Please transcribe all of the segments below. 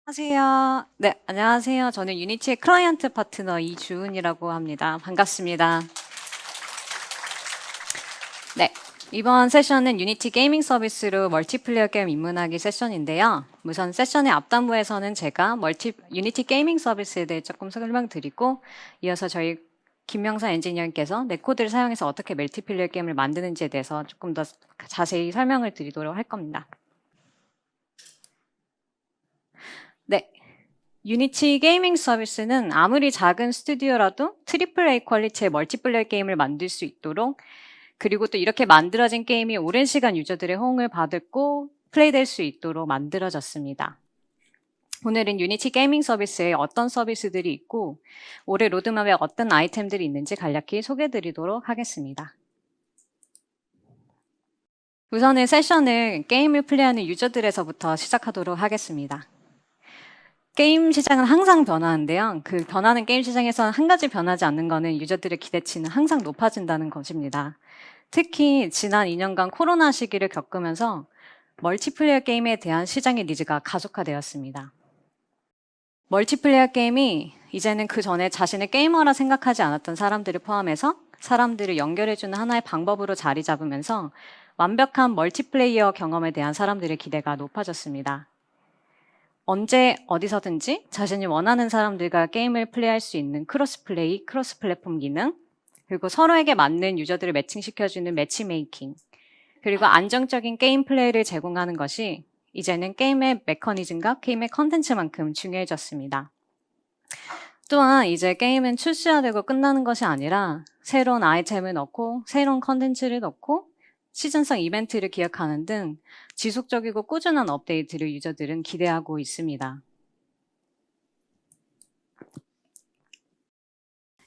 안녕하세요. 네, 안녕하세요. 저는 유니티의 클라이언트 파트너 이주은이라고 합니다. 반갑습니다. 네, 이번 세션은 유니티 게이밍 서비스로 멀티플레이어 게임 입문하기 세션인데요. 우선 세션의 앞단부에서는 제가 유니티 게이밍 서비스에 대해 조금 설명드리고, 이어서 저희 김명선 엔지니어님께서 내 코드를 사용해서 어떻게 멀티플레이어 게임을 만드는지에 대해서 조금 더 자세히 설명을 드리도록 할 겁니다. 네, 유니티 게이밍 서비스는 아무리 작은 스튜디오라도 트리플 A 퀄리티의 멀티플레이어 게임을 만들 수 있도록, 그리고 또 이렇게 만들어진 게임이 오랜 시간 유저들의 호응을 받고 플레이될 수 있도록 만들어졌습니다. 오늘은 유니티 게이밍 서비스에 어떤 서비스들이 있고 올해 로드맵에 어떤 아이템들이 있는지 간략히 소개해드리도록 하겠습니다. 우선은 세션을 게임을 플레이하는 유저들에서부터 시작하도록 하겠습니다. 게임 시장은 항상 변하는데요. 그 변하는 게임 시장에서는 한 가지 변하지 않는 거는 유저들의 기대치는 항상 높아진다는 것입니다. 특히 지난 2년간 코로나 시기를 겪으면서 멀티플레이어 게임에 대한 시장의 니즈가 가속화되었습니다. 멀티플레이어 게임이 이제는 그 전에 자신을 게이머라 생각하지 않았던 사람들을 포함해서 사람들을 연결해주는 하나의 방법으로 자리 잡으면서 완벽한 멀티플레이어 경험에 대한 사람들의 기대가 높아졌습니다. 언제 어디서든지 자신이 원하는 사람들과 게임을 플레이할 수 있는 크로스 플레이, 크로스 플랫폼 기능, 그리고 서로에게 맞는 유저들을 매칭시켜주는 매치메이킹, 그리고 안정적인 게임 플레이를 제공하는 것이 이제는 게임의 메커니즘과 게임의 컨텐츠만큼 중요해졌습니다. 또한 이제 게임은 출시화되고 끝나는 것이 아니라 새로운 아이템을 넣고 새로운 컨텐츠를 넣고 시즌성 이벤트를 기획하는 등 지속적이고 꾸준한 업데이트를 유저들은 기대하고 있습니다.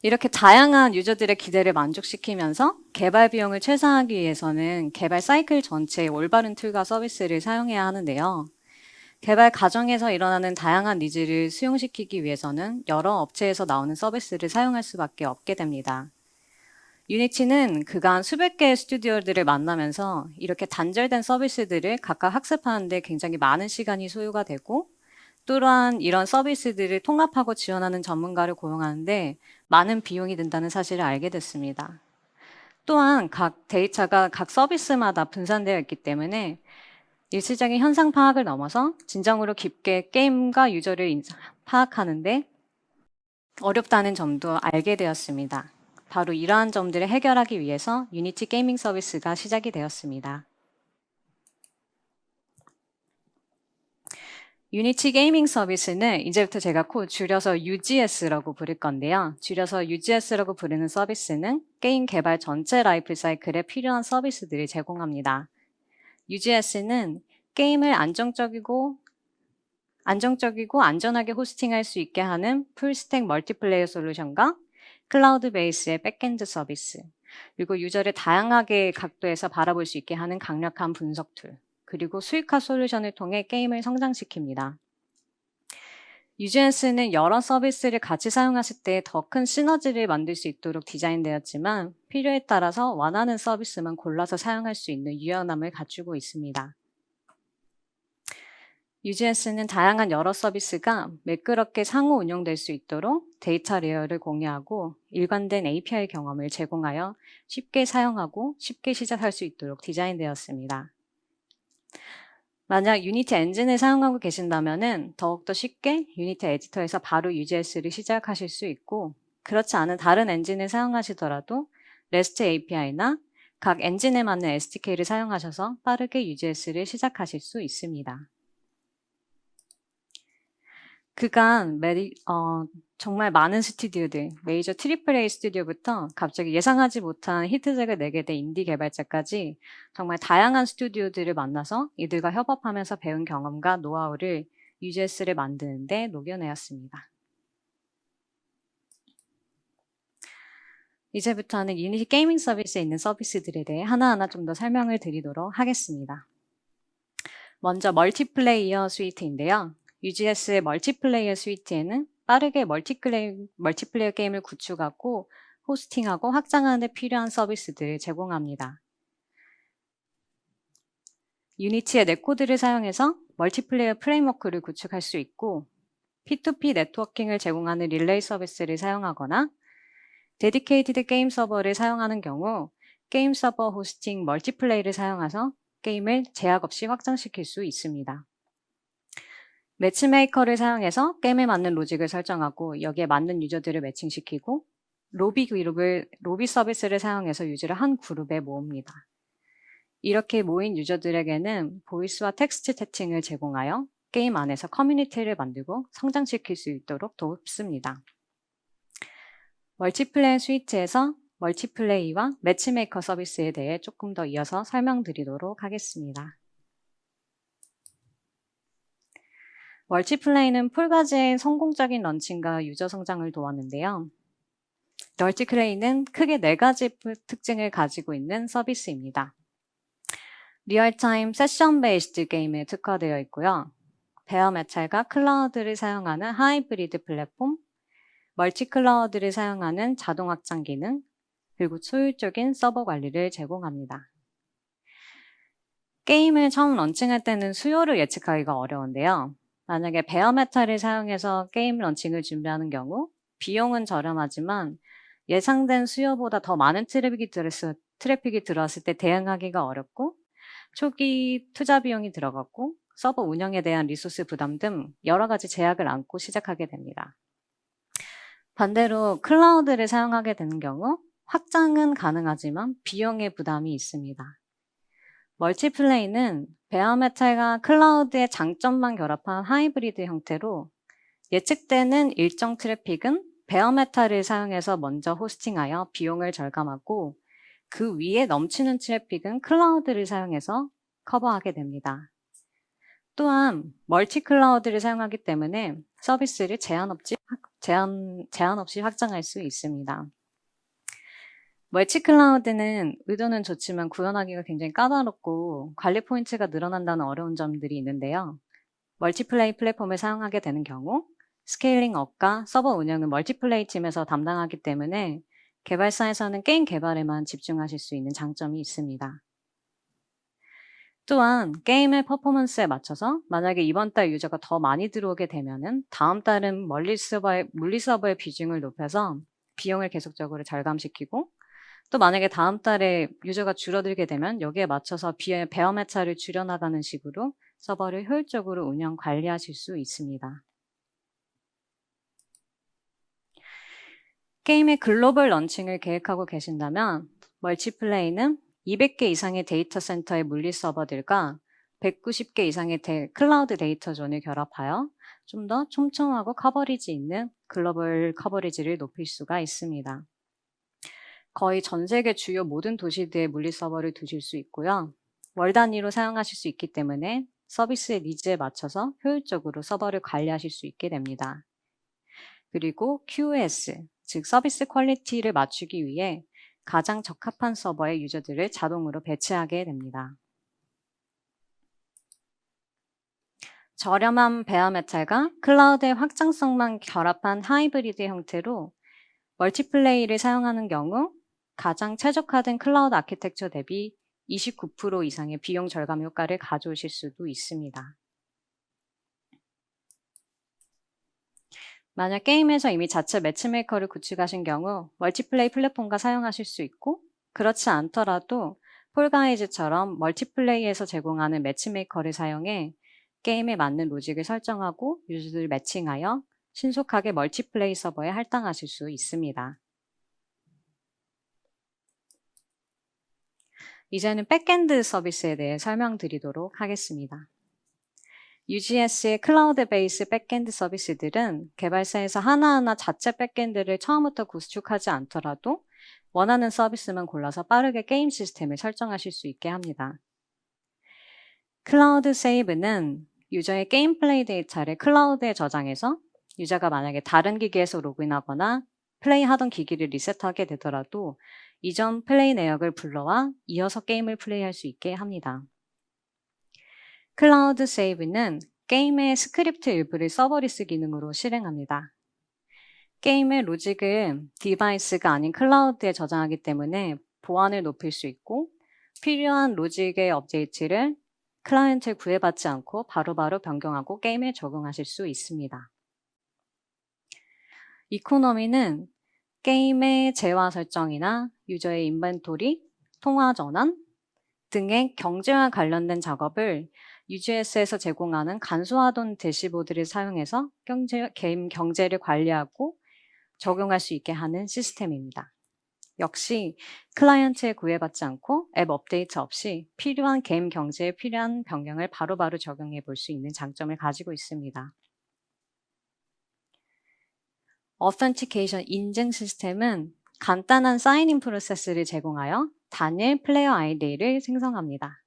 이렇게 다양한 유저들의 기대를 만족시키면서 개발 비용을 최소화하기 위해서는 개발 사이클 전체의 올바른 툴과 서비스를 사용해야 하는데요. 개발 과정에서 일어나는 다양한 니즈를 수용시키기 위해서는 여러 업체에서 나오는 서비스를 사용할 수밖에 없게 됩니다. 유니티는 그간 수백 개의 스튜디오들을 만나면서 이렇게 단절된 서비스들을 각각 학습하는 데 굉장히 많은 시간이 소요가 되고, 또한 이런 서비스들을 통합하고 지원하는 전문가를 고용하는데 많은 비용이 든다는 사실을 알게 됐습니다. 또한 각 데이터가 각 서비스마다 분산되어 있기 때문에 일시적인 현상 파악을 넘어서 진정으로 깊게 게임과 유저를 파악하는데 어렵다는 점도 알게 되었습니다. 바로 이러한 점들을 해결하기 위해서 유니티 게이밍 서비스가 시작이 되었습니다. 유니티 게이밍 서비스는 이제부터 제가 줄여서 UGS라고 부를 건데요. 줄여서 UGS라고 부르는 서비스는 게임 개발 전체 라이프 사이클에 필요한 서비스들을 제공합니다. UGS는 게임을 안정적이고 안전하게 호스팅할 수 있게 하는 풀스택 멀티플레이어 솔루션과 클라우드 베이스의 백엔드 서비스, 그리고 유저를 다양하게 각도에서 바라볼 수 있게 하는 강력한 분석 툴, 그리고 수익화 솔루션을 통해 게임을 성장시킵니다. UGS는 여러 서비스를 같이 사용하실 때 더 큰 시너지를 만들 수 있도록 디자인되었지만 필요에 따라서 원하는 서비스만 골라서 사용할 수 있는 유연함을 갖추고 있습니다. UGS는 다양한 여러 서비스가 매끄럽게 상호 운영될 수 있도록 데이터 레이어를 공유하고 일관된 API 경험을 제공하여 쉽게 사용하고 쉽게 시작할 수 있도록 디자인되었습니다. 만약 유니티 엔진을 사용하고 계신다면 더욱더 쉽게 유니티 에디터에서 바로 UGS를 시작하실 수 있고, 그렇지 않은 다른 엔진을 사용하시더라도 REST API나 각 엔진에 맞는 SDK를 사용하셔서 빠르게 UGS를 시작하실 수 있습니다. 그간 정말 많은 스튜디오들, 메이저 트리플 A 스튜디오부터 갑자기 예상하지 못한 히트작을 내게 된 인디 개발자까지 정말 다양한 스튜디오들을 만나서 이들과 협업하면서 배운 경험과 노하우를 UGS를 만드는데 녹여내었습니다. 이제부터는 유니티 게이밍 서비스에 있는 서비스들에 대해 하나하나 좀 더 설명을 드리도록 하겠습니다. 먼저 멀티플레이어 스위트인데요. UGS의 멀티플레이어 스위트에는 빠르게 멀티플레이어 게임을 구축하고 호스팅하고 확장하는 데 필요한 서비스들을 제공합니다. 유니티의 넷코드를 사용해서 멀티플레이어 프레임워크를 구축할 수 있고 P2P 네트워킹을 제공하는 릴레이 서비스를 사용하거나 데디케이티드 게임 서버를 사용하는 경우 게임 서버 호스팅 멀티플레이를 사용해서 게임을 제약 없이 확장시킬 수 있습니다. 매치메이커를 사용해서 게임에 맞는 로직을 설정하고 여기에 맞는 유저들을 매칭시키고 로비 서비스를 사용해서 유저를 한 그룹에 모읍니다. 이렇게 모인 유저들에게는 보이스와 텍스트 채팅을 제공하여 게임 안에서 커뮤니티를 만들고 성장시킬 수 있도록 돕습니다. 멀티플레이 스위트에서 멀티플레이와 매치메이커 서비스에 대해 조금 더 이어서 설명드리도록 하겠습니다. 멀티플레이는 풀가지의 성공적인 런칭과 유저 성장을 도왔는데요. 멀티플레이는 크게 4가지 특징을 가지고 있는 서비스입니다. 리얼타임 세션 베이스드 게임에 특화되어 있고요. 베어메탈과 클라우드를 사용하는 하이브리드 플랫폼, 멀티클라우드를 사용하는 자동 확장 기능, 그리고 효율적인 서버 관리를 제공합니다. 게임을 처음 런칭할 때는 수요를 예측하기가 어려운데요. 만약에 베어메탈을 사용해서 게임 런칭을 준비하는 경우 비용은 저렴하지만 예상된 수요보다 더 많은 트래픽이 들어왔을 때 대응하기가 어렵고 초기 투자 비용이 들어갔고 서버 운영에 대한 리소스 부담 등 여러 가지 제약을 안고 시작하게 됩니다. 반대로 클라우드를 사용하게 되는 경우 확장은 가능하지만 비용의 부담이 있습니다. 멀티플레이는 베어메탈과 클라우드의 장점만 결합한 하이브리드 형태로 예측되는 일정 트래픽은 베어메탈을 사용해서 먼저 호스팅하여 비용을 절감하고 그 위에 넘치는 트래픽은 클라우드를 사용해서 커버하게 됩니다. 또한 멀티클라우드를 사용하기 때문에 서비스를 제한 없이 확장할 수 있습니다. 멀티클라우드는 의도는 좋지만 구현하기가 굉장히 까다롭고 관리 포인트가 늘어난다는 어려운 점들이 있는데요. 멀티플레이 플랫폼을 사용하게 되는 경우 스케일링 업과 서버 운영은 멀티플레이 팀에서 담당하기 때문에 개발사에서는 게임 개발에만 집중하실 수 있는 장점이 있습니다. 또한 게임의 퍼포먼스에 맞춰서 만약에 이번 달 유저가 더 많이 들어오게 되면은 다음 달은 물리 서버의 비중을 높여서 비용을 계속적으로 절감시키고 또 만약에 다음 달에 유저가 줄어들게 되면 여기에 맞춰서 베어메탈을 줄여나가는 식으로 서버를 효율적으로 운영 관리하실 수 있습니다. 게임의 글로벌 런칭을 계획하고 계신다면 멀티플레이는 200개 이상의 데이터 센터의 물리 서버들과 190개 이상의 클라우드 데이터 존을 결합하여 좀 더 촘촘하고 커버리지 있는 글로벌 커버리지를 높일 수가 있습니다. 거의 전 세계 주요 모든 도시들의 물리 서버를 두실 수 있고요. 월 단위로 사용하실 수 있기 때문에 서비스의 니즈에 맞춰서 효율적으로 서버를 관리하실 수 있게 됩니다. 그리고 QoS, 즉 서비스 퀄리티를 맞추기 위해 가장 적합한 서버의 유저들을 자동으로 배치하게 됩니다. 저렴한 베어메탈과 클라우드의 확장성만 결합한 하이브리드 형태로 멀티플레이를 사용하는 경우 가장 최적화된 클라우드 아키텍처 대비 29% 이상의 비용 절감 효과를 가져오실 수도 있습니다. 만약 게임에서 이미 자체 매치메이커를 구축하신 경우 멀티플레이 플랫폼과 사용하실 수 있고 그렇지 않더라도 폴가이즈처럼 멀티플레이에서 제공하는 매치메이커를 사용해 게임에 맞는 로직을 설정하고 유저들을 매칭하여 신속하게 멀티플레이 서버에 할당하실 수 있습니다. 이제는 백엔드 서비스에 대해 설명드리도록 하겠습니다. UGS의 클라우드 베이스 백엔드 서비스들은 개발사에서 하나하나 자체 백엔드를 처음부터 구축하지 않더라도 원하는 서비스만 골라서 빠르게 게임 시스템을 설정하실 수 있게 합니다. 클라우드 세이브는 유저의 게임 플레이 데이터를 클라우드에 저장해서 유저가 만약에 다른 기기에서 로그인하거나 플레이하던 기기를 리셋하게 되더라도 이전 플레이 내역을 불러와 이어서 게임을 플레이할 수 있게 합니다. 클라우드 세이브는 게임의 스크립트 일부를 서버리스 기능으로 실행합니다. 게임의 로직을 디바이스가 아닌 클라우드에 저장하기 때문에 보안을 높일 수 있고 필요한 로직의 업데이트를 클라이언트를 구애받지 않고 바로바로 변경하고 게임에 적용하실 수 있습니다. 이코노미는 게임의 재화 설정이나 유저의 인벤토리, 통화 전환 등의 경제와 관련된 작업을 UGS에서 제공하는 간소화돈 대시보드를 사용해서 게임 경제를 관리하고 적용할 수 있게 하는 시스템입니다. 역시 클라이언트에 구애받지 않고 앱 업데이트 없이 필요한 게임 경제에 필요한 변경을 바로바로 적용해 볼 수 있는 장점을 가지고 있습니다. Authentication 인증 시스템은 간단한 사인인 프로세스를 제공하여 단일 플레이어 아이디를 생성합니다.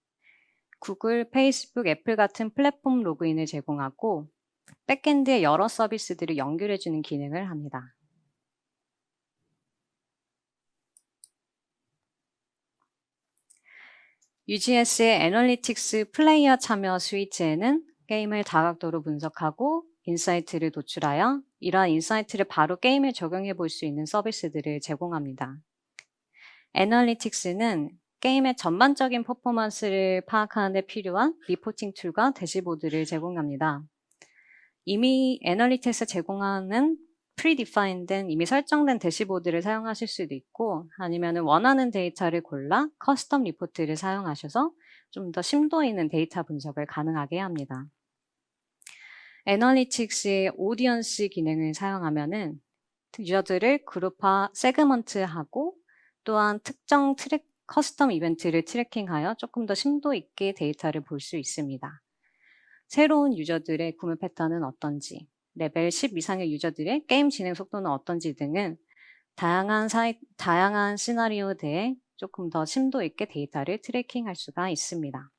구글, 페이스북, 애플 같은 플랫폼 로그인을 제공하고 백엔드의 여러 서비스들을 연결해주는 기능을 합니다. UGS의 애널리틱스 플레이어 참여 스위트에는 게임을 다각도로 분석하고 인사이트를 도출하여 이러한 인사이트를 바로 게임에 적용해 볼 수 있는 서비스들을 제공합니다. 애널리틱스는 게임의 전반적인 퍼포먼스를 파악하는 데 필요한 리포팅 툴과 대시보드를 제공합니다. 이미 애널리틱스 제공하는 프리디파인된 이미 설정된 대시보드를 사용하실 수도 있고 아니면 원하는 데이터를 골라 커스텀 리포트를 사용하셔서 좀 더 심도 있는 데이터 분석을 가능하게 합니다. 애널리틱스의 오디언스 기능을 사용하면은 유저들을 그룹화, 세그먼트하고 또한 특정 커스텀 이벤트를 트래킹하여 조금 더 심도 있게 데이터를 볼 수 있습니다. 새로운 유저들의 구매 패턴은 어떤지, 레벨 10 이상의 유저들의 게임 진행 속도는 어떤지 등은 다양한 시나리오대에 조금 더 심도 있게 데이터를 트래킹할 수가 있습니다.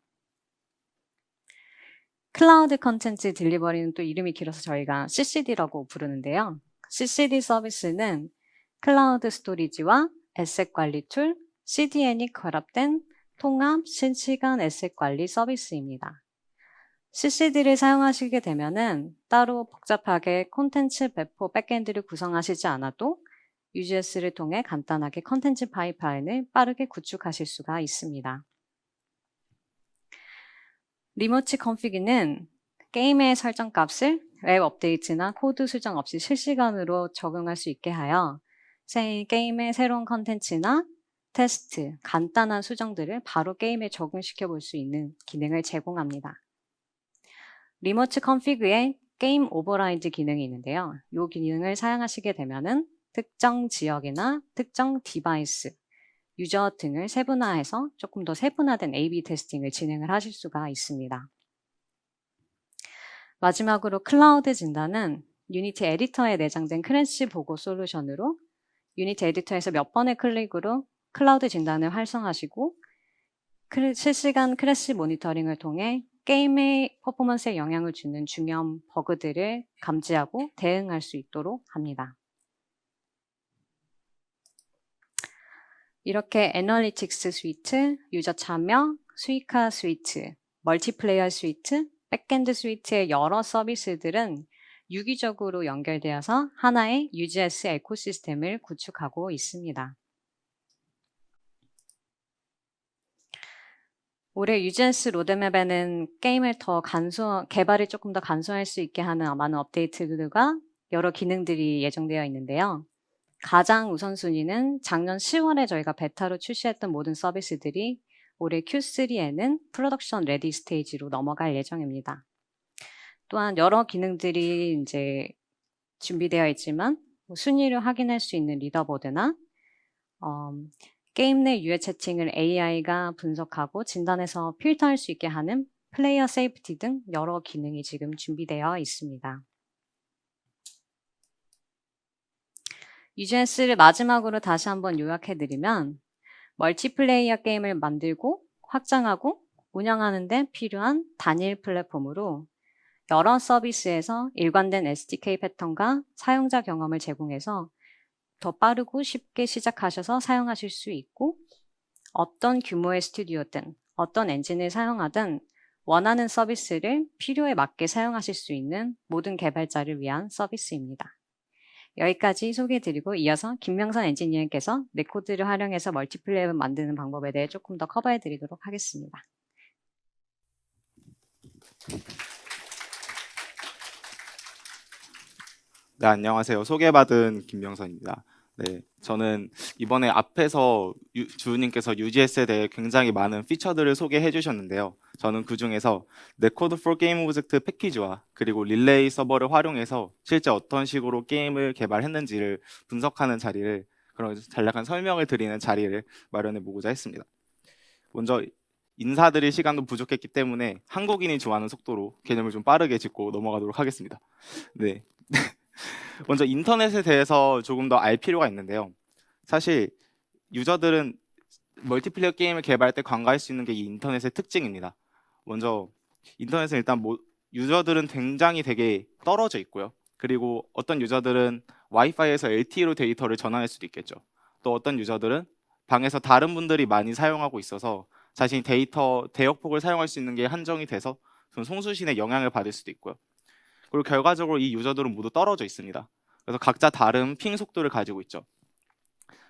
클라우드 컨텐츠 딜리버리는 또 이름이 길어서 저희가 CCD라고 부르는데요. CCD 서비스는 클라우드 스토리지와 에셋 관리 툴, CDN이 결합된 통합 실시간 에셋 관리 서비스입니다. CCD를 사용하시게 되면은 따로 복잡하게 콘텐츠 배포 백엔드를 구성하시지 않아도 UGS를 통해 간단하게 콘텐츠 파이프라인을 빠르게 구축하실 수가 있습니다. 리모트 컨피그는 게임의 설정 값을 웹 업데이트나 코드 수정 없이 실시간으로 적용할 수 있게 하여 게임의 새로운 컨텐츠나 테스트, 간단한 수정들을 바로 게임에 적용시켜 볼 수 있는 기능을 제공합니다. 리모트 컨피그에 게임 오버라이드 기능이 있는데요. 이 기능을 사용하시게 되면은 특정 지역이나 특정 디바이스, 유저 등을 세분화해서 조금 더 세분화된 A/B 테스팅을 진행을 하실 수가 있습니다. 마지막으로 클라우드 진단은 유니티 에디터에 내장된 크래시 보고 솔루션으로 유니티 에디터에서 몇 번의 클릭으로 클라우드 진단을 활성화하시고 실시간 크래시 모니터링을 통해 게임의 퍼포먼스에 영향을 주는 중요한 버그들을 감지하고 대응할 수 있도록 합니다. 이렇게 애널리틱스 스위트, 유저 참여, 수익화 스위트, 멀티플레이어 스위트, 백엔드 스위트의 여러 서비스들은 유기적으로 연결되어서 하나의 UGS 에코시스템을 구축하고 있습니다. 올해 UGS 로드맵에는 게임을 더 개발을 조금 더 간소화할 수 있게 하는 많은 업데이트들과 여러 기능들이 예정되어 있는데요. 가장 우선순위는 작년 10월에 저희가 베타로 출시했던 모든 서비스들이 올해 Q3에는 프로덕션 레디 스테이지로 넘어갈 예정입니다. 또한 여러 기능들이 이제 준비되어 있지만 순위를 확인할 수 있는 리더보드나 게임 내 유해 채팅을 AI가 분석하고 진단해서 필터할 수 있게 하는 플레이어 세이프티 등 여러 기능이 지금 준비되어 있습니다. UGS를 마지막으로 다시 한번 요약해드리면 멀티플레이어 게임을 만들고 확장하고 운영하는 데 필요한 단일 플랫폼으로 여러 서비스에서 일관된 SDK 패턴과 사용자 경험을 제공해서 더 빠르고 쉽게 시작하셔서 사용하실 수 있고 어떤 규모의 스튜디오든 어떤 엔진을 사용하든 원하는 서비스를 필요에 맞게 사용하실 수 있는 모든 개발자를 위한 서비스입니다. 여기까지 소개해드리고 이어서 김명선 엔지니어께서 네코드를 활용해서 멀티플레이어 만드는 방법에 대해 조금 더 커버해드리도록 하겠습니다. 네, 안녕하세요. 소개받은 김명선입니다. 네, 저는 이번에 앞에서 주우님께서 UGS에 대해 굉장히 많은 피처들을 소개해 주셨는데요. 저는 그중에서 네코드 for 게임 오브젝트 패키지와 그리고 릴레이 서버를 활용해서 실제 어떤 식으로 게임을 개발했는지를 분석하는 자리를, 그런 간략한 설명을 드리는 자리를 마련해 보고자 했습니다. 먼저 인사드릴 시간도 부족했기 때문에 한국인이 좋아하는 속도로 개념을 좀 빠르게 짚고 넘어가도록 하겠습니다. 네. 먼저 인터넷에 대해서 조금 더 알 필요가 있는데요. 사실 유저들은 멀티플레이어 게임을 개발할 때 관가할 수 있는 게 이 인터넷의 특징입니다. 먼저 인터넷은 일단 유저들은 굉장히 되게 떨어져 있고요. 그리고 어떤 유저들은 와이파이에서 LTE로 데이터를 전환할 수도 있겠죠. 또 어떤 유저들은 방에서 다른 분들이 많이 사용하고 있어서 자신이 데이터 대역폭을 사용할 수 있는 게 한정이 돼서 좀 송수신에 영향을 받을 수도 있고요. 그리고 결과적으로 이 유저들은 모두 떨어져 있습니다. 그래서 각자 다른 핑 속도를 가지고 있죠.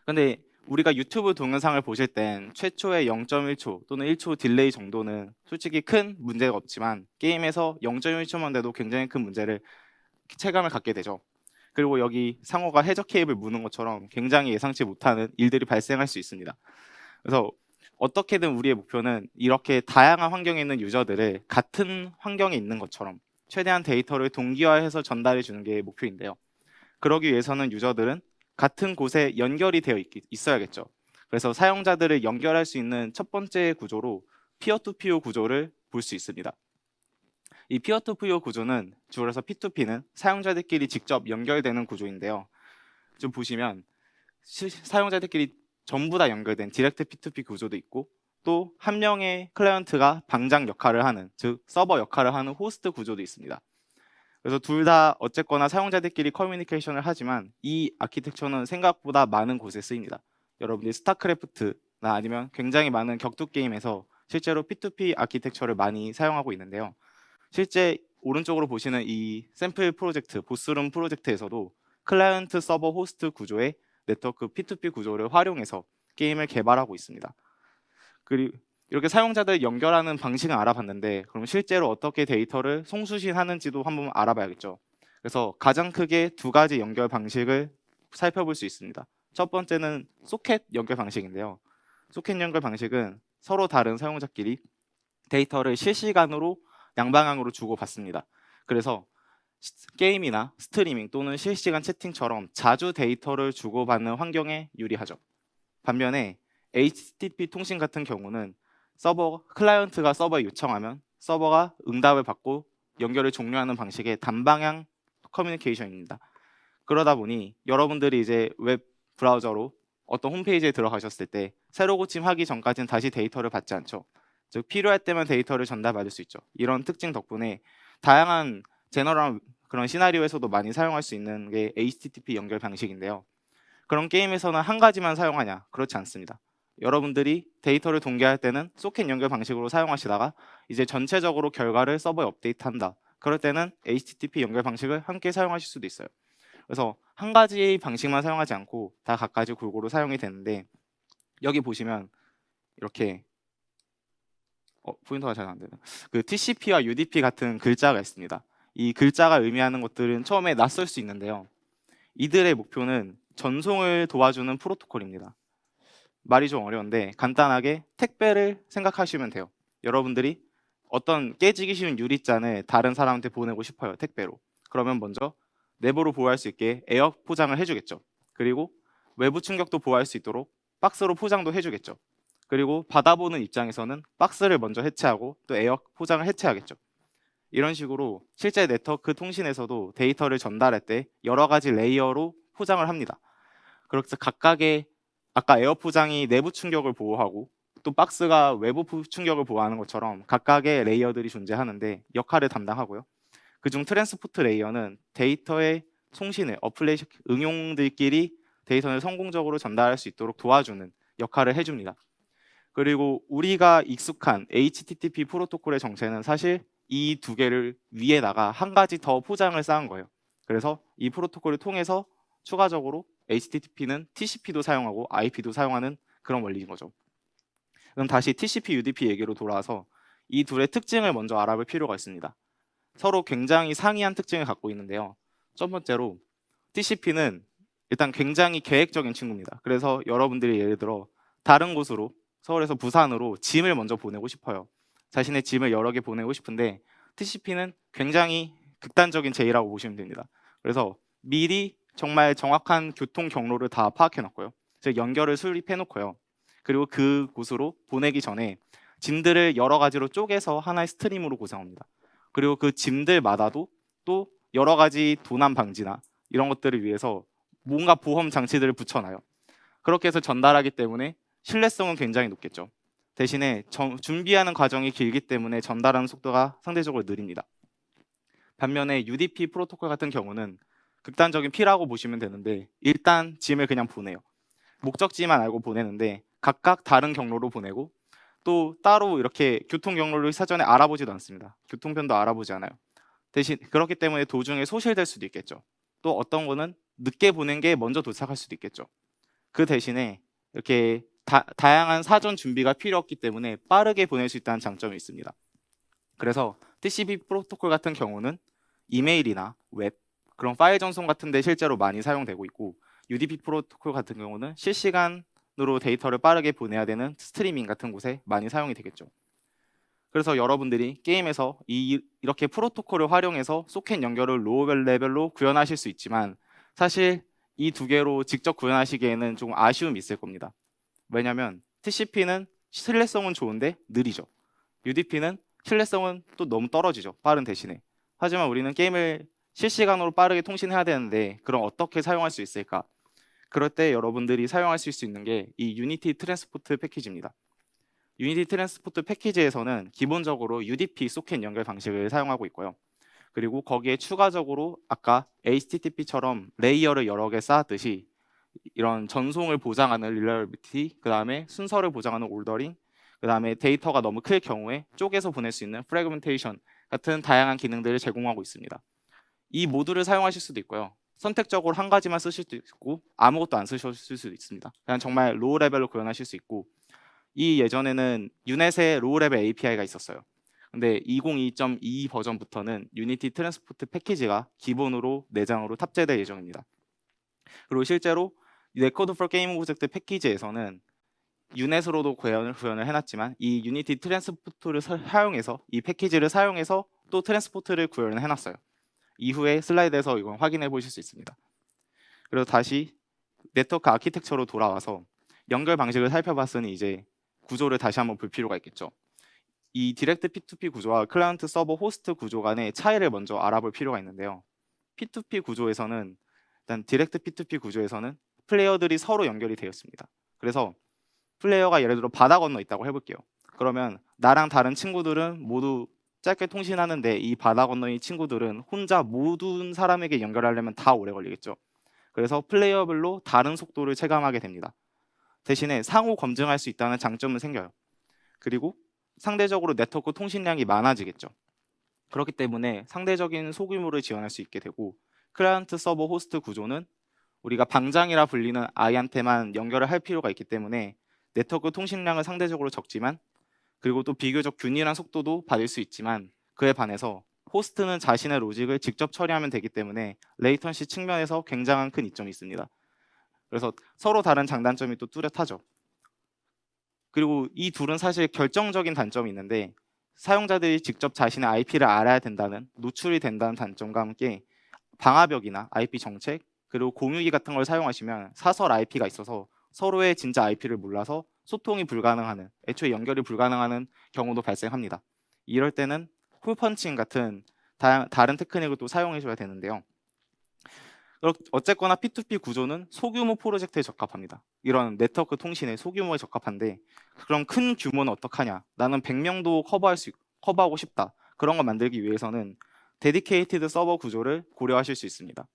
근데 우리가 유튜브 동영상을 보실 땐 최초의 0.1초 또는 1초 딜레이 정도는 솔직히 큰 문제가 없지만 게임에서 0.1초만 돼도 굉장히 큰 문제를 체감을 갖게 되죠. 그리고 여기 상호가 해적 케이블 무는 것처럼 굉장히 예상치 못하는 일들이 발생할 수 있습니다. 그래서 어떻게든 우리의 목표는 이렇게 다양한 환경에 있는 유저들을 같은 환경에 있는 것처럼 최대한 데이터를 동기화해서 전달해 주는 게 목표인데요. 그러기 위해서는 유저들은 같은 곳에 연결이 되어 있어야겠죠. 그래서 사용자들을 연결할 수 있는 첫 번째 구조로 피어 투피어 구조를 볼 수 있습니다. 이 피어 투피어 구조는 줄여서 P2P는 사용자들끼리 직접 연결되는 구조인데요. 좀 보시면 사용자들끼리 전부 다 연결된 디렉트 P2P 구조도 있고, 또 한 명의 클라이언트가 방장 역할을 하는, 즉 서버 역할을 하는 호스트 구조도 있습니다. 그래서 둘 다 어쨌거나 사용자들끼리 커뮤니케이션을 하지만 이 아키텍처는 생각보다 많은 곳에 쓰입니다. 여러분들이 스타크래프트나 아니면 굉장히 많은 격투 게임에서 실제로 P2P 아키텍처를 많이 사용하고 있는데요. 실제 오른쪽으로 보시는 이 샘플 프로젝트, 보스룸 프로젝트에서도 클라이언트 서버 호스트 구조의 네트워크 P2P 구조를 활용해서 게임을 개발하고 있습니다. 그리고 이렇게 사용자들 연결하는 방식은 알아봤는데, 그럼 실제로 어떻게 데이터를 송수신하는지도 한번 알아봐야겠죠. 그래서 가장 크게 두 가지 연결 방식을 살펴볼 수 있습니다. 첫 번째는 소켓 연결 방식인데요. 소켓 연결 방식은 서로 다른 사용자끼리 데이터를 실시간으로 양방향으로 주고받습니다. 그래서 게임이나 스트리밍 또는 실시간 채팅처럼 자주 데이터를 주고받는 환경에 유리하죠. 반면에 HTTP 통신 같은 경우는 클라이언트가 서버에 요청하면 서버가 응답을 받고 연결을 종료하는 방식의 단방향 커뮤니케이션입니다. 그러다 보니 여러분들이 이제 웹 브라우저로 어떤 홈페이지에 들어가셨을 때 새로 고침하기 전까지는 다시 데이터를 받지 않죠. 즉 필요할 때만 데이터를 전달받을 수 있죠. 이런 특징 덕분에 다양한 제너럴 그런 시나리오에서도 많이 사용할 수 있는 게 HTTP 연결 방식인데요. 그런 게임에서는 한 가지만 사용하냐? 그렇지 않습니다. 여러분들이 데이터를 동기화할 때는 소켓 연결 방식으로 사용하시다가 이제 전체적으로 결과를 서버에 업데이트한다. 그럴 때는 HTTP 연결 방식을 함께 사용하실 수도 있어요. 그래서 한 가지 방식만 사용하지 않고 다 각가지 골고루 사용이 되는데, 여기 보시면 이렇게 포인터가 잘 안 되네. 그 TCP와 UDP 같은 글자가 있습니다. 이 글자가 의미하는 것들은 처음에 낯설 수 있는데요. 이들의 목표는 전송을 도와주는 프로토콜입니다. 말이 좀 어려운데 간단하게 택배를 생각하시면 돼요. 여러분들이 어떤 깨지기 쉬운 유리잔을 다른 사람한테 보내고 싶어요, 택배로. 그러면 먼저 내부로 보호할 수 있게 에어 포장을 해주겠죠. 그리고 외부 충격도 보호할 수 있도록 박스로 포장도 해주겠죠. 그리고 받아보는 입장에서는 박스를 먼저 해체하고 또 에어 포장을 해체하겠죠. 이런 식으로 실제 네트워크 통신에서도 데이터를 전달할 때 여러 가지 레이어로 포장을 합니다. 그래서 각각의, 아까 에어 포장이 내부 충격을 보호하고 또 박스가 외부 충격을 보호하는 것처럼 각각의 레이어들이 존재하는데 역할을 담당하고요. 그중 트랜스포트 레이어는 데이터의 송신을 어플리케이션 응용들끼리 데이터를 성공적으로 전달할 수 있도록 도와주는 역할을 해줍니다. 그리고 우리가 익숙한 HTTP 프로토콜의 정체는 사실 이 두 개를 위에다가 한 가지 더 포장을 쌓은 거예요. 그래서 이 프로토콜을 통해서 추가적으로 HTTP는 TCP도 사용하고 IP도 사용하는 그런 원리인 거죠. 그럼 다시 TCP, UDP 얘기로 돌아와서 이 둘의 특징을 먼저 알아볼 필요가 있습니다. 서로 굉장히 상이한 특징을 갖고 있는데요. 첫 번째로 TCP는 일단 굉장히 계획적인 친구입니다. 그래서 여러분들이 예를 들어 다른 곳으로 서울에서 부산으로 짐을 먼저 보내고 싶어요. 자신의 짐을 여러 개 보내고 싶은데 TCP는 굉장히 극단적인 제의라고 보시면 됩니다. 그래서 미리 정말 정확한 교통 경로를 다 파악해 놓고요. 즉 연결을 수립해 놓고요. 그리고 그 곳으로 보내기 전에 짐들을 여러 가지로 쪼개서 하나의 스트림으로 구성합니다. 그리고 그 짐들마다도 또 여러 가지 도난 방지나 이런 것들을 위해서 뭔가 보험 장치들을 붙여놔요. 그렇게 해서 전달하기 때문에 신뢰성은 굉장히 높겠죠. 대신에 준비하는 과정이 길기 때문에 전달하는 속도가 상대적으로 느립니다. 반면에 UDP 프로토콜 같은 경우는 극단적인 P라고 보시면 되는데 일단 짐을 그냥 보내요. 목적지만 알고 보내는데 각각 다른 경로로 보내고 또 따로 이렇게 교통 경로를 사전에 알아보지도 않습니다. 교통편도 알아보지 않아요. 대신 그렇기 때문에 도중에 소실될 수도 있겠죠. 또 어떤 거는 늦게 보낸 게 먼저 도착할 수도 있겠죠. 그 대신에 이렇게 다양한 사전 준비가 필요 없기 때문에 빠르게 보낼 수 있다는 장점이 있습니다. 그래서 TCP 프로토콜 같은 경우는 이메일이나 웹, 그런 파일 전송 같은 데 실제로 많이 사용되고 있고 UDP 프로토콜 같은 경우는 실시간으로 데이터를 빠르게 보내야 되는 스트리밍 같은 곳에 많이 사용이 되겠죠. 그래서 여러분들이 게임에서 이렇게 프로토콜을 활용해서 소켓 연결을 로우 레벨로 구현하실 수 있지만 사실 이 두 개로 직접 구현하시기에는 조금 아쉬움이 있을 겁니다. 왜냐하면 TCP는 신뢰성은 좋은데 느리죠. UDP는 신뢰성은 또 너무 떨어지죠. 빠른 대신에. 하지만 우리는 게임을 실시간으로 빠르게 통신해야 되는데 그럼 어떻게 사용할 수 있을까? 그럴 때 여러분들이 사용하실 수 있는 게 이 유니티 트랜스포트 패키지입니다. 유니티 트랜스포트 패키지에서는 기본적으로 UDP 소켓 연결 방식을 사용하고 있고요. 그리고 거기에 추가적으로 아까 HTTP처럼 레이어를 여러 개 쌓았듯이 이런 전송을 보장하는 릴리어비티, 그 다음에 순서를 보장하는 올더링, 그 다음에 데이터가 너무 클 경우에 쪼개서 보낼 수 있는 프래그멘테이션 같은 다양한 기능들을 제공하고 있습니다. 이 모두를 사용하실 수도 있고요. 선택적으로 한 가지만 쓰실 수도 있고 아무것도 안 쓰실 수도 있습니다. 그냥 정말 로우 레벨로 구현하실 수 있고 이 예전에는 유넷의 로우 레벨 API가 있었어요. 근데 2022 버전부터는 유니티 트랜스포트 패키지가 기본으로 내장으로 탑재될 예정입니다. 그리고 실제로 레코드 포 게임 오브젝트 패키지에서는 유넷으로도 구현을 해놨지만 이 유니티 트랜스포트를 사용해서 이 패키지를 사용해서 또 트랜스포트를 구현을 해놨어요. 이후에 슬라이드에서 이건 확인해 보실 수 있습니다. 그래서 다시 네트워크 아키텍처로 돌아와서 연결 방식을 살펴봤으니 이제 구조를 다시 한번 볼 필요가 있겠죠. 이 디렉트 P2P 구조와 클라이언트 서버 호스트 구조 간의 차이를 먼저 알아볼 필요가 있는데요. P2P 구조에서는 일단 디렉트 P2P 구조에서는 플레이어들이 서로 연결이 되어 있습니다. 그래서 플레이어가 예를 들어 바다 건너 있다고 해볼게요. 그러면 나랑 다른 친구들은 모두 짧게 통신하는데 이 바다 건너인 친구들은 혼자 모든 사람에게 연결하려면 다 오래 걸리겠죠. 그래서 플레이어별로 다른 속도를 체감하게 됩니다. 대신에 상호 검증할 수 있다는 장점은 생겨요. 그리고 상대적으로 네트워크 통신량이 많아지겠죠. 그렇기 때문에 상대적인 소규모를 지원할 수 있게 되고 클라이언트 서버 호스트 구조는 우리가 방장이라 불리는 아이한테만 연결을 할 필요가 있기 때문에 네트워크 통신량은 상대적으로 적지만 그리고 또 비교적 균일한 속도도 받을 수 있지만 그에 반해서 호스트는 자신의 로직을 직접 처리하면 되기 때문에 레이턴시 측면에서 굉장한 큰 이점이 있습니다. 그래서 서로 다른 장단점이 또 뚜렷하죠. 그리고 이 둘은 사실 결정적인 단점이 있는데 사용자들이 직접 자신의 IP를 알아야 된다는 노출이 된다는 단점과 함께 방화벽이나 IP 정책 그리고 공유기 같은 걸 사용하시면 사설 IP가 있어서 서로의 진짜 IP를 몰라서 소통이 불가능하는 애초에 연결이 불가능하는 경우도 발생합니다. 이럴 때는 홀펀칭 같은 다른 테크닉을 또 사용해 줘야 되는데요. 어쨌거나 P2P 구조는 소규모 프로젝트에 적합합니다. 이런 네트워크 통신의 소규모에 적합한데 그럼 큰 규모는 어떡하냐? 나는 100명도 커버하고 싶다. 그런 거 만들기 위해서는 데디케이티드 서버 구조를 고려하실 수 있습니다.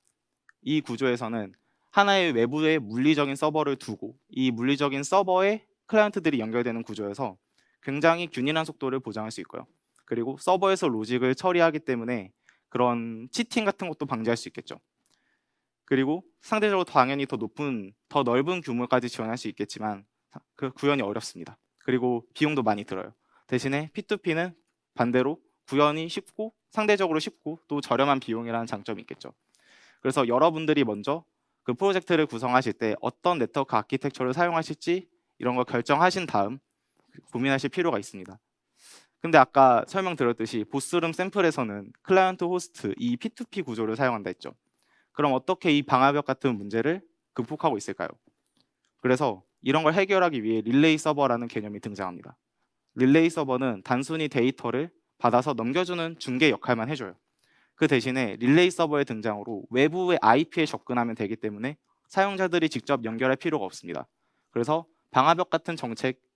이 구조에서는 하나의 외부의 물리적인 서버를 두고 이 물리적인 서버에 클라이언트들이 연결되는 구조여서 굉장히 균일한 속도를 보장할 수 있고요. 그리고 서버에서 로직을 처리하기 때문에 그런 치팅 같은 것도 방지할 수 있겠죠. 그리고 상대적으로 당연히 더 넓은 규모까지 지원할 수 있겠지만 그 구현이 어렵습니다. 그리고 비용도 많이 들어요. 대신에 P2P는 반대로 구현이 쉽고 상대적으로 쉽고 또 저렴한 비용이라는 장점이 있겠죠. 그래서 여러분들이 먼저 그 프로젝트를 구성하실 때 어떤 네트워크 아키텍처를 사용하실지 이런 걸 결정하신 다음 고민하실 필요가 있습니다. 근데 아까 설명드렸듯이 보스룸 샘플에서는 클라이언트 호스트 이 P2P 구조를 사용한다 했죠. 그럼 어떻게 이 방화벽 같은 문제를 극복하고 있을까요? 그래서 이런 걸 해결하기 위해 릴레이 서버라는 개념이 등장합니다. 릴레이 서버는 단순히 데이터를 받아서 넘겨주는 중개 역할만 해줘요. 그 대신에 릴레이 서버의 등장으로 외부의 IP에 접근하면 되기 때문에 사용자들이 직접 연결할 필요가 없습니다. 그래서 방화벽 같은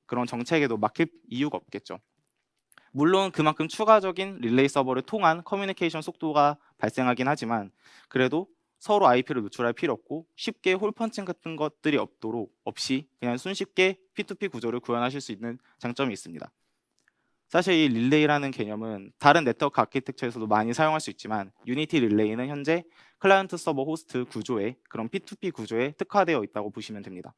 그런 정책에도 막힐 이유가 없겠죠. 물론 그만큼 추가적인 릴레이 서버를 통한 커뮤니케이션 속도가 발생하긴 하지만 그래도 서로 IP를 노출할 필요 없고 쉽게 홀펀칭 같은 것들이 없이 그냥 손쉽게 P2P 구조를 구현하실 수 있는 장점이 있습니다. 사실 이 릴레이라는 개념은 다른 네트워크 아키텍처에서도 많이 사용할 수 있지만 유니티 릴레이는 현재 클라이언트 서버 호스트 구조에 그런 P2P 구조에 특화되어 있다고 보시면 됩니다.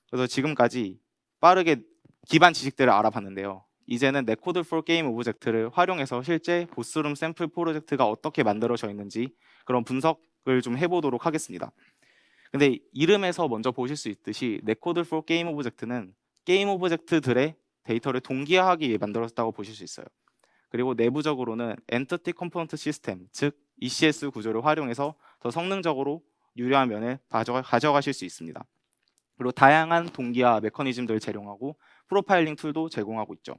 그래서 지금까지 빠르게 기반 지식들을 알아봤는데요. 이제는 네코드 for 게임 오브젝트를 활용해서 실제 보스룸 샘플 프로젝트가 어떻게 만들어져 있는지 그런 분석을 좀 해보도록 하겠습니다. 근데 이름에서 먼저 보실 수 있듯이 네코드 for 게임 오브젝트는 게임 오브젝트들의 데이터를 동기화하기 위해 만들어졌다고 보실 수 있어요. 그리고 내부적으로는 엔티티 컴포넌트 시스템, 즉 ECS 구조를 활용해서 더 성능적으로 유리한 면을 가져가실 수 있습니다. 그리고 다양한 동기화 메커니즘들을 제공하고 프로파일링 툴도 제공하고 있죠.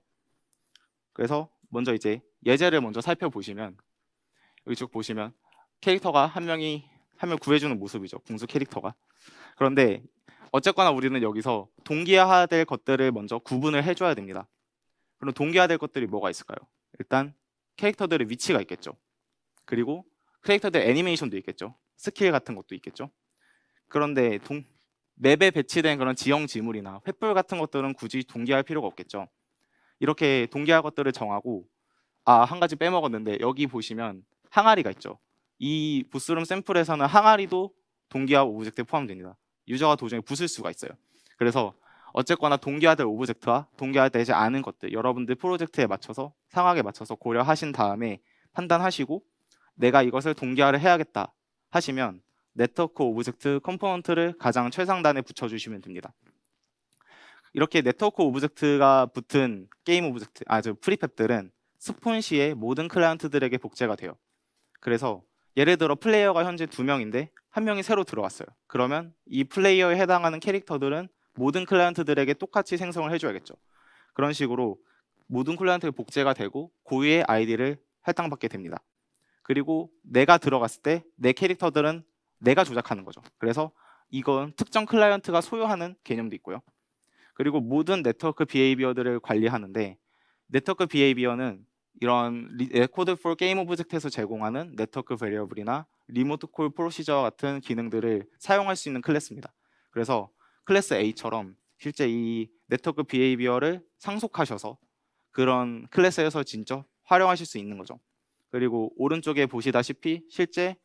그래서 먼저 이제 예제를 먼저 살펴보시면 여기 쭉 보시면 캐릭터가 한 명 구해주는 모습이죠. 궁수 캐릭터가. 그런데 어쨌거나 우리는 여기서 동기화될 것들을 먼저 구분을 해줘야 됩니다. 그럼 동기화될 것들이 뭐가 있을까요? 일단 캐릭터들의 위치가 있겠죠. 그리고 캐릭터들 애니메이션도 있겠죠. 스킬 같은 것도 있겠죠. 그런데 맵에 배치된 그런 지형 지물이나 횃불 같은 것들은 굳이 동기화할 필요가 없겠죠. 이렇게 동기화할 것들을 정하고 한 가지 빼먹었는데 여기 보시면 항아리가 있죠. 이 보스룸 샘플에서는 항아리도 동기화 오브젝트에 포함됩니다. 유저가 도중에 부술 수가 있어요. 그래서 어쨌거나 동기화될 오브젝트와 동기화되지 않은 것들 여러분들 프로젝트에 맞춰서 상황에 맞춰서 고려하신 다음에 판단하시고 내가 이것을 동기화를 해야겠다 하시면 네트워크 오브젝트 컴포넌트를 가장 최상단에 붙여주시면 됩니다. 이렇게 네트워크 오브젝트가 붙은 게임 오브젝트, 프리팹들은 스폰 시에 모든 클라이언트들에게 복제가 돼요. 그래서 예를 들어 플레이어가 현재 2명인데 한 명이 새로 들어왔어요. 그러면 이 플레이어에 해당하는 캐릭터들은 모든 클라이언트들에게 똑같이 생성을 해줘야겠죠. 그런 식으로 모든 클라이언트에 복제가 되고 고유의 아이디를 할당받게 됩니다. 그리고 내가 들어갔을 때 내 캐릭터들은 내가 조작하는 거죠. 그래서 이건 특정 클라이언트가 소유하는 개념도 있고요. 그리고 모든 네트워크 비헤이비어들을 관리하는데 네트워크 비헤이비어는 이런 레코드 for 게임 오브젝트에서 제공하는 네트워크 베리어블이나 리모트 콜 프로시저 같은 기능들을 사용할 수 있는 클래스입니다. 그래서 클래스 A처럼 실제 이 네트워크 비헤이비어를 상속하셔서 그런 클래스에서 진짜 활용하실 수 있는 거죠. 그리고 오른쪽에 보시다시피 실제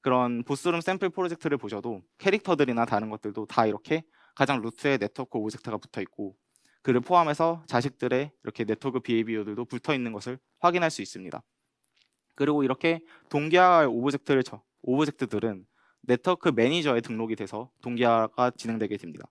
그런 보스룸 샘플 프로젝트를 보셔도 캐릭터들이나 다른 것들도 다 이렇게 가장 루트에 네트워크 오브젝트가 붙어 있고 그를 포함해서 자식들의 이렇게 네트워크 비헤이비어들도 붙어 있는 것을 확인할 수 있습니다. 그리고 이렇게 동기화 오브젝트들은 네트워크 매니저에 등록이 돼서 동기화가 진행되게 됩니다.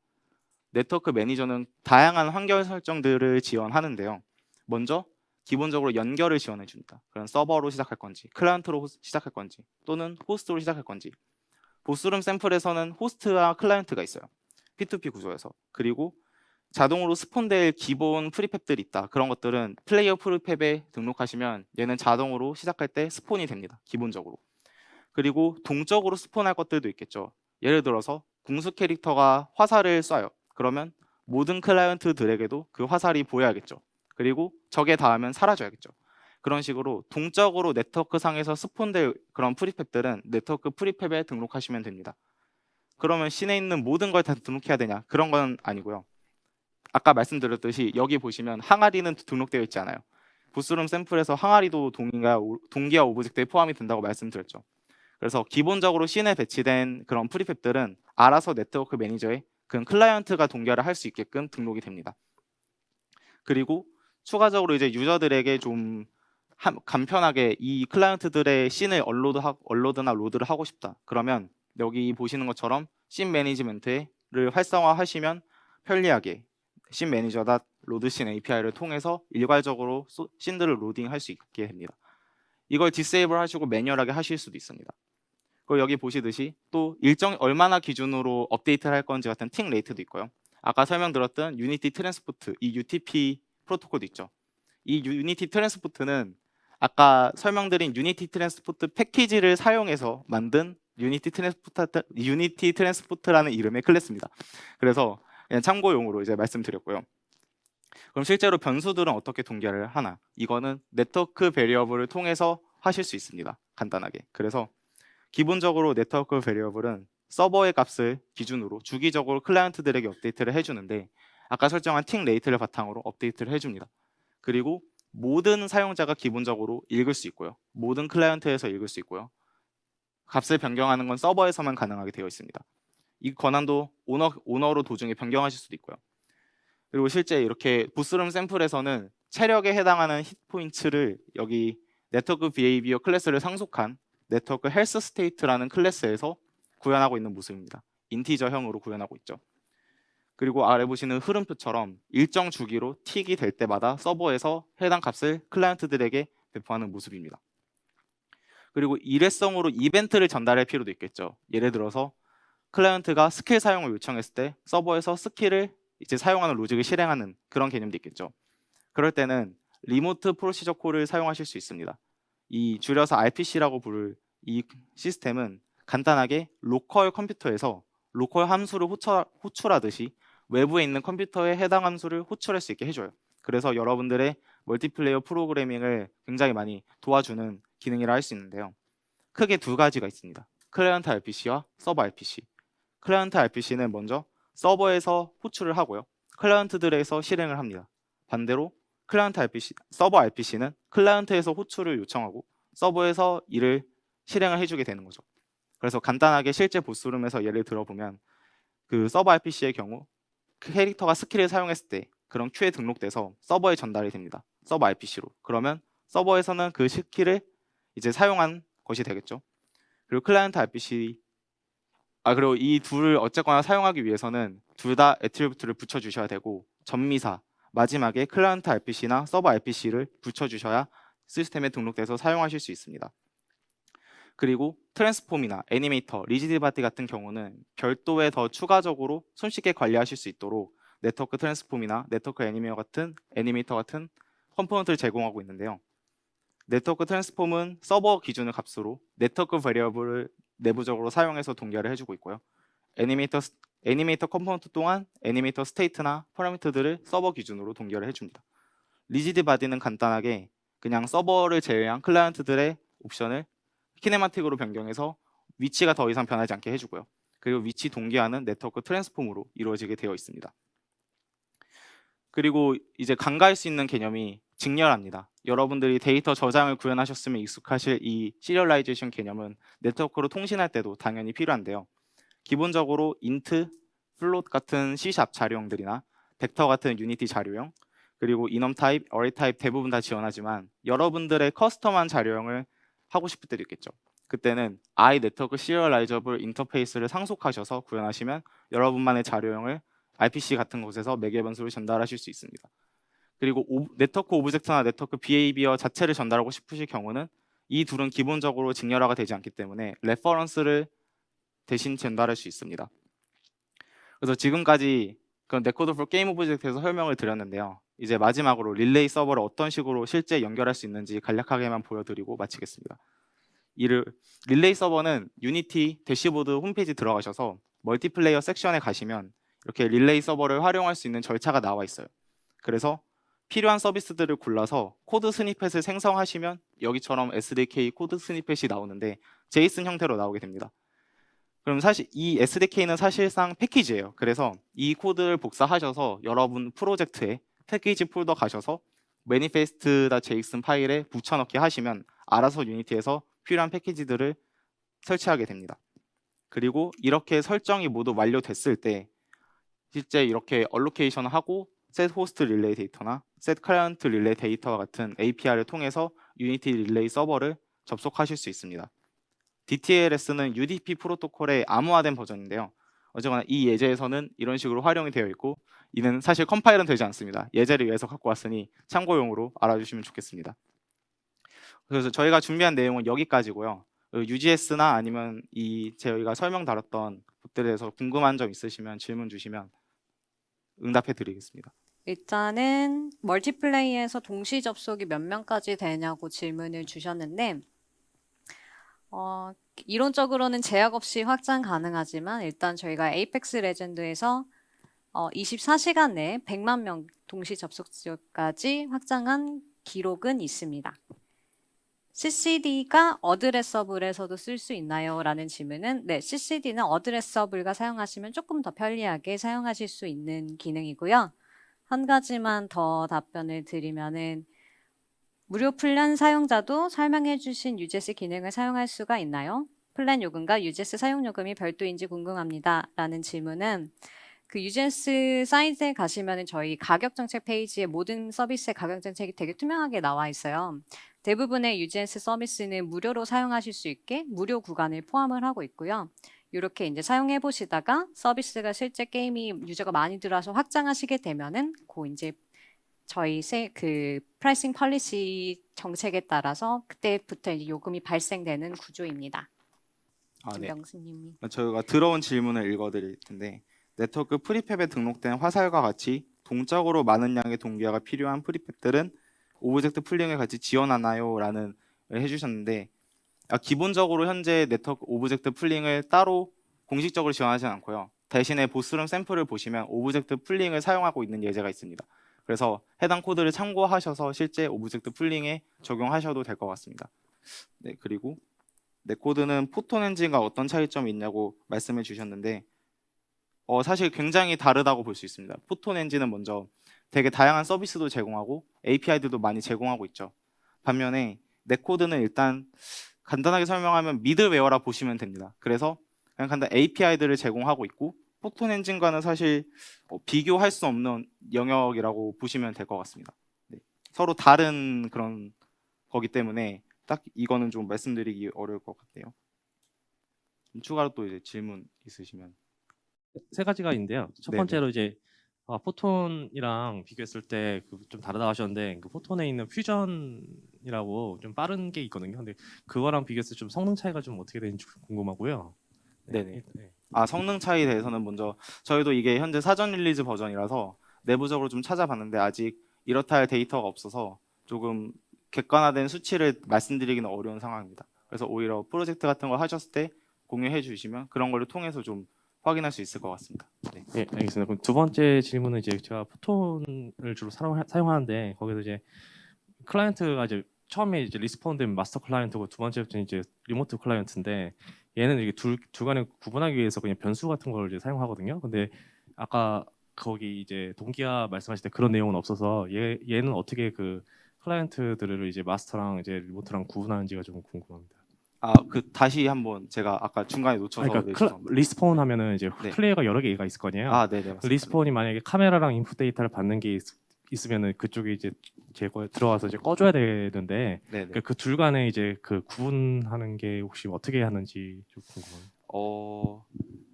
네트워크 매니저는 다양한 환경 설정들을 지원하는데요. 먼저 기본적으로 연결을 지원해 줍니다. 그런 서버로 시작할 건지, 클라이언트로 시작할 건지, 또는 호스트로 시작할 건지. 보스룸 샘플에서는 호스트와 클라이언트가 있어요. P2P 구조에서. 그리고 자동으로 스폰될 기본 프리팹들이 있다. 그런 것들은 플레이어 프리팹에 등록하시면 얘는 자동으로 시작할 때 스폰이 됩니다. 기본적으로. 그리고 동적으로 스폰할 것들도 있겠죠. 예를 들어서 궁수 캐릭터가 화살을 쏴요. 그러면 모든 클라이언트들에게도 그 화살이 보여야겠죠. 그리고 적에 닿으면 사라져야겠죠. 그런 식으로 동적으로 네트워크 상에서 스폰될 그런 프리팹들은 네트워크 프리팹에 등록하시면 됩니다. 그러면 씬에 있는 모든 걸 다 등록해야 되냐? 그런 건 아니고요. 아까 말씀드렸듯이 여기 보시면 항아리는 등록되어 있지 않아요. 보스룸 샘플에서 항아리도 동기화 오브젝트에 포함이 된다고 말씀드렸죠. 그래서 기본적으로 씬에 배치된 그런 프리팹들은 알아서 네트워크 매니저에 그런 클라이언트가 동기화를 할 수 있게끔 등록이 됩니다. 그리고 추가적으로 이제 유저들에게 좀 간편하게 이 클라이언트들의 씬을 업로드나 로드를 하고 싶다. 그러면 여기 보시는 것처럼 씬 매니지먼트를 활성화하시면 편리하게 씬 매니저다 로드 씬 API를 통해서 일괄적으로 씬들을 로딩할 수 있게 됩니다. 이걸 디세이블 하시고 매뉴얼하게 하실 수도 있습니다. 그리고 여기 보시듯이 또 일정 얼마나 기준으로 업데이트를 할 건지 같은 틱 레이트도 있고요. 아까 설명드렸던 유니티 트랜스포트, 이 UTP 프로토콜도 있죠. 이 유니티 트랜스포트는 아까 설명드린 유니티 트랜스포트 패키지를 사용해서 만든 유니티 트랜스포트라는 이름의 클래스입니다. 그래서 그냥 참고용으로 이제 말씀드렸고요. 그럼 실제로 변수들은 어떻게 동결을 하나? 이거는 네트워크 베리어블을 통해서 하실 수 있습니다. 간단하게. 그래서 기본적으로 네트워크 베리어블은 서버의 값을 기준으로 주기적으로 클라이언트들에게 업데이트를 해주는데 아까 설정한 틱 레이트를 바탕으로 업데이트를 해줍니다. 그리고 모든 사용자가 기본적으로 읽을 수 있고요. 모든 클라이언트에서 읽을 수 있고요. 값을 변경하는 건 서버에서만 가능하게 되어 있습니다. 이 권한도 오너로 도중에 변경하실 수도 있고요. 그리고 실제 이렇게 부스룸 샘플에서는 체력에 해당하는 히트 포인트를 여기 네트워크 비헤이비어 클래스를 상속한 네트워크 헬스 스테이트라는 클래스에서 구현하고 있는 모습입니다. 인티저형으로 구현하고 있죠. 그리고 아래 보시는 흐름표처럼 일정 주기로 틱이 될 때마다 서버에서 해당 값을 클라이언트들에게 배포하는 모습입니다. 그리고 일회성으로 이벤트를 전달할 필요도 있겠죠. 예를 들어서 클라이언트가 스킬 사용을 요청했을 때 서버에서 스킬을 이제 사용하는 로직을 실행하는 그런 개념도 있겠죠. 그럴 때는 리모트 프로시저 콜을 사용하실 수 있습니다. 이 줄여서 RPC라고 부를 이 시스템은 간단하게 로컬 컴퓨터에서 로컬 함수를 호출하듯이 외부에 있는 컴퓨터에 해당 함수를 호출할 수 있게 해줘요. 그래서 여러분들의 멀티플레이어 프로그래밍을 굉장히 많이 도와주는 기능이라 할 수 있는데요. 크게 두 가지가 있습니다. 클라이언트 RPC와 서버 RPC. 클라이언트 RPC는 먼저 서버에서 호출을 하고요. 클라이언트들에서 실행을 합니다. 반대로 클라이언트 RPC, 서버 RPC는 클라이언트에서 호출을 요청하고 서버에서 이를 실행을 해주게 되는 거죠. 그래서 간단하게 실제 보스룸에서 예를 들어보면 그 서버 RPC의 경우 캐릭터가 스킬을 사용했을 때 그런 큐에 등록돼서 서버에 전달이 됩니다. 서버 RPC로. 그러면 서버에서는 그 스킬을 이제 사용한 것이 되겠죠. 그리고 클라이언트 RPC 그리고 이 둘을 어쨌거나 사용하기 위해서는 둘 다 애트리뷰트를 붙여주셔야 되고 전미사 마지막에 클라이언트 RPC나 서버 RPC를 붙여주셔야 시스템에 등록돼서 사용하실 수 있습니다. 그리고 트랜스폼이나 애니메이터, 리지드 바디 같은 경우는 별도의 더 추가적으로 손쉽게 관리하실 수 있도록 네트워크 트랜스폼이나 네트워크 애니메이터 같은 컴포넌트를 제공하고 있는데요. 네트워크 트랜스폼은 서버 기준의 값으로 네트워크 베리어블을 내부적으로 사용해서 동결을 해주고 있고요. 애니메이터 컴포넌트 또한 애니메이터 스테이트나 파라미터들을 서버 기준으로 동결을 해줍니다. 리지드 바디는 간단하게 그냥 서버를 제외한 클라이언트들의 옵션을 키네마틱으로 변경해서 위치가 더 이상 변하지 않게 해주고요. 그리고 위치 동기화는 네트워크 트랜스폼으로 이루어지게 되어 있습니다. 그리고 이제 간과할 수 있는 개념이 직렬합니다. 여러분들이 데이터 저장을 구현하셨으면 익숙하실 이 시리얼라이제이션 개념은 네트워크로 통신할 때도 당연히 필요한데요. 기본적으로 int, float 같은 C# 자료형들이나 벡터 같은 유니티 자료형, 그리고 enum 타입, array 타입 대부분 다 지원하지만 여러분들의 커스텀한 자료형을 하고 싶을 때도 있겠죠. 그때는 I 네트워크 시리얼라이저블 인터페이스를 상속하셔서 구현하시면 여러분만의 자료형을 RPC 같은 곳에서 매개 변수를 전달하실 수 있습니다. 그리고 네트워크 오브젝트나 네트워크 비헤이비어 자체를 전달하고 싶으실 경우는 이 둘은 기본적으로 직렬화가 되지 않기 때문에 레퍼런스를 대신 전달할 수 있습니다. 그래서 지금까지 네코드 for 게임 오브젝트에서 설명을 드렸는데요. 이제 마지막으로 릴레이 서버를 어떤 식으로 실제 연결할 수 있는지 간략하게만 보여드리고 마치겠습니다. 릴레이 서버는 유니티 대시보드 홈페이지 들어가셔서 멀티플레이어 섹션에 가시면 이렇게 릴레이 서버를 활용할 수 있는 절차가 나와 있어요. 그래서 필요한 서비스들을 골라서 코드 스니펫을 생성하시면 여기처럼 SDK 코드 스니펫이 나오는데 JSON 형태로 나오게 됩니다. 그럼 사실 이 SDK는 사실상 패키지예요. 그래서 이 코드를 복사하셔서 여러분 프로젝트에 패키지 폴더 가셔서 manifest.json 파일에 붙여넣기 하시면 알아서 유니티에서 필요한 패키지들을 설치하게 됩니다. 그리고 이렇게 설정이 모두 완료됐을 때 실제 이렇게 얼로케이션을 하고 set host 릴레이 데이터나 set client 릴레이 데이터와 같은 API를 통해서 유니티 릴레이 서버를 접속하실 수 있습니다. DTLS는 UDP 프로토콜의 암호화된 버전인데요. 어쨌거나 이 예제에서는 이런 식으로 활용이 되어 있고 이는 사실 컴파일은 되지 않습니다. 예제를 위해서 갖고 왔으니 참고용으로 알아주시면 좋겠습니다. 그래서 저희가 준비한 내용은 여기까지고요. UGS나 아니면 저희가 설명 다뤘던 것들에 대해서 궁금한 점 있으시면 질문 주시면 응답해 드리겠습니다. 일단은 멀티플레이에서 동시 접속이 몇 명까지 되냐고 질문을 주셨는데 이론적으로는 제약 없이 확장 가능하지만 일단 저희가 에이펙스 레전드에서 24시간 내에 100만 명 동시 접속까지 확장한 기록은 있습니다. CCD가 어드레서블에서도 쓸 수 있나요? 라는 질문은 네, CCD는 어드레서블과 사용하시면 조금 더 편리하게 사용하실 수 있는 기능이고요. 한 가지만 더 답변을 드리면은 무료 플랜 사용자도 설명해 주신 UGS 기능을 사용할 수가 있나요? 플랜 요금과 UGS 사용 요금이 별도인지 궁금합니다. 라는 질문은 그 UGS 사이트에 가시면 저희 가격 정책 페이지에 모든 서비스의 가격 정책이 되게 투명하게 나와 있어요. 대부분의 UGS 서비스는 무료로 사용하실 수 있게 무료 구간을 포함을 하고 있고요. 이렇게 이제 사용해 보시다가 서비스가 실제 게임이 유저가 많이 들어와서 확장하시게 되면은 이제 저희 그 프라이싱 폴리시 정책에 따라서 그때부터 이제 요금이 발생되는 구조입니다. 네. 김병수님이. 저희가 들어온 질문을 읽어드릴 텐데 네트워크 프리팹에 등록된 화살과 같이 동적으로 많은 양의 동기화가 필요한 프리팹들은 오브젝트 풀링을 같이 지원하나요? 라는 해주셨는데 기본적으로 현재 네트워크 오브젝트 풀링을 따로 공식적으로 지원하지 않고요. 대신에 보스룸 샘플을 보시면 오브젝트 풀링을 사용하고 있는 예제가 있습니다. 그래서 해당 코드를 참고하셔서 실제 오브젝트 풀링에 적용하셔도 될 것 같습니다. 네, 그리고 내 코드는 포톤 엔진과 어떤 차이점이 있냐고 말씀해 주셨는데 사실 굉장히 다르다고 볼 수 있습니다. 포톤 엔진은 먼저 되게 다양한 서비스도 제공하고 API들도 많이 제공하고 있죠. 반면에 내 코드는 일단 간단하게 설명하면 미들웨어라 보시면 됩니다. 그래서 그냥 간단 API들을 제공하고 있고 포톤 엔진과는 사실 비교할 수 없는 영역이라고 보시면 될 것 같습니다. 네. 서로 다른 그런 거기 때문에 딱 이거는 좀 말씀드리기 어려울 것 같아요. 추가로 또 이제 질문 있으시면. 세 가지가 있는데요. 첫 네네. 번째로 이제 포톤이랑 비교했을 때 좀 다르다고 하셨는데 그 포톤에 있는 퓨전이라고 좀 빠른 게 있거든요. 근데 그거랑 비교했을 때 좀 성능 차이가 좀 어떻게 되는지 궁금하고요. 네네. 네. 성능 차이에 대해서는 먼저 저희도 이게 현재 사전 릴리즈 버전이라서 내부적으로 좀 찾아봤는데 아직 이렇다 할 데이터가 없어서 조금 객관화된 수치를 말씀드리기는 어려운 상황입니다. 그래서 오히려 프로젝트 같은 거 하셨을 때 공유해 주시면 그런 거를 통해서 좀 확인할 수 있을 것 같습니다. 네. 예, 알겠습니다. 그럼 두 번째 질문은 이제 제가 포톤을 주로 사용하는데 거기서 이제 클라이언트가 이제 처음에 이제 리스폰된 마스터 클라이언트고 두 번째부터는 이제 리모트 클라이언트인데 얘는 이게 둘 간에 구분하기 위해서 그냥 변수 같은 걸 이제 사용하거든요. 근데 아까 거기 이제 동기화 말씀하실 때 그런 내용은 없어서 얘는 어떻게 그 클라이언트들을 이제 마스터랑 이제 리모트랑 구분하는지가 좀 궁금합니다. 다시 한번 제가 아까 중간에 놓쳐서 그러니까 죄송합니다. 리스폰 하면은 이제 네. 플레이어가 여러 개가 있을 거 아니에요. 네네 맞습니다. 리스폰이 만약에 카메라랑 인풋 데이터를 받는 게 있으면은 그쪽에 이제 제거 들어와서 이제 꺼줘야 되는데 네네. 그 둘 간에 이제 그 구분하는 게 혹시 어떻게 하는지 좀 궁금합니다.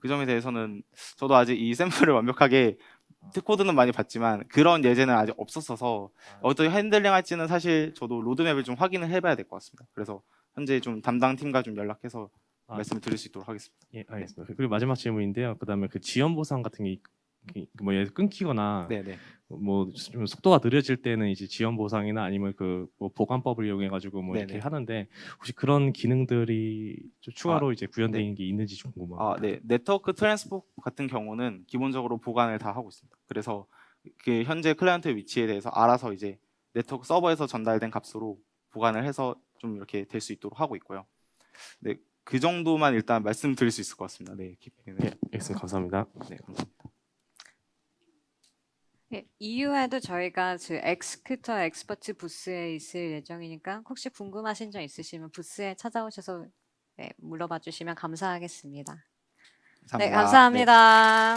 그 점에 대해서는 저도 아직 이 샘플을 완벽하게 코드는 많이 봤지만 그런 예제는 아직 없었어서 어떻게 핸들링 할지는 사실 저도 로드맵을 좀 확인을 해봐야 될 것 같습니다. 그래서 현재 좀 담당 팀과 좀 연락해서 말씀을 드릴 수 있도록 하겠습니다. 예, 알겠습니다. 그리고 마지막 질문인데요. 그다음에 그 지연 보상 같은 게 뭐 예를 끊기거나 네네. 뭐 좀 속도가 느려질 때는 이제 지연 보상이나 아니면 그 뭐 보관법을 이용해 가지고 뭐 이렇게 네네. 하는데 혹시 그런 기능들이 좀 추가로 이제 구현되어 있는 게 있는지 좀 궁금합니다. 네. 네트워크 트랜스포 같은 경우는 기본적으로 보관을 다 하고 있습니다. 그래서 그 현재 클라이언트 위치에 대해서 알아서 이제 네트워크 서버에서 전달된 값으로 보관을 해서 좀 이렇게 될 수 있도록 하고 있고요. 네, 그 정도만 일단 말씀드릴 수 있을 것 같습니다. 네, 예, 알겠습니다. 감사합니다. 네, 감사합니다. 네, 이후에도 저희가 그 엑스큐터 엑스퍼트 부스에 있을 예정이니까 혹시 궁금하신 점 있으시면 부스에 찾아오셔서 물어봐 주시면 감사하겠습니다. 감사합니다. 네, 네. 감사합니다.